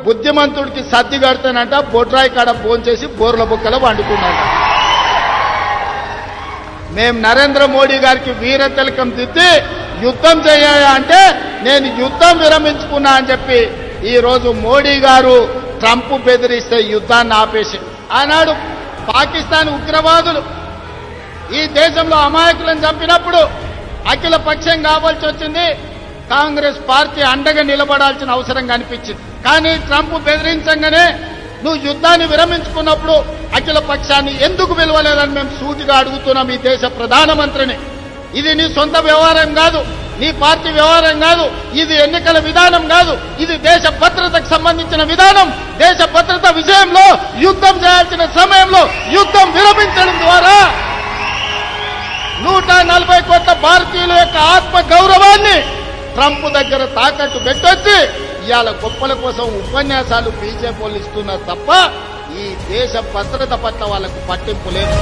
బుద్ధిమంతుడికి సర్ది కడతానంట బొడ్రాయి కాడ భోంచేసి బోర్ల బుక్కలో వండుకున్నాడు. మేం నరేంద్ర మోడీ గారికి వీర తిలకం దిద్ది యుద్ధం చేయాలి అంటే నేను యుద్ధం విరమించుకున్నా అని చెప్పి ఈ రోజు మోడీ గారు ట్రంప్ బెదిరిస్తే యుద్ధాన్ని ఆపేసి ఆనాడు పాకిస్తాన్ ఉగ్రవాదులు ఈ దేశంలో అమాయకులను చంపినప్పుడు అఖిల పక్షం కావాల్సి వచ్చింది. కాంగ్రెస్ పార్టీ అండగా నిలబడాల్సిన అవసరం కనిపించింది. కానీ ట్రంప్ బెదిరించగానే నువ్వు యుద్ధాన్ని విరమించుకున్నప్పుడు అఖిల పక్షాన్ని ఎందుకు పిలవలేదని మేము సూటిగా అడుగుతున్నాం ఈ దేశ ప్రధానమంత్రిని. ఇది నీ సొంత వ్యవహారం కాదు, నీ పార్టీ వ్యవహారం కాదు, ఇది ఎన్నికల విధానం కాదు, ఇది దేశ భద్రతకు సంబంధించిన విధానం. దేశ భద్రత విషయంలో యుద్ధం చేయాల్సిన సమయంలో యుద్ధం విరమించడం ద్వారా 140 కోట్ల భారతీయుల యొక్క ఆత్మ గౌరవాన్ని ట్రంప్ దగ్గర తాకట్టు పెట్టొచ్చి ఇవాళ గొప్పల కోసం ఉపన్యాసాలు బీజేపీ వాళ్ళు ఇస్తున్నారు తప్ప ఈ దేశ భద్రత పట్ల వాళ్లకు పట్టింపు లేదు.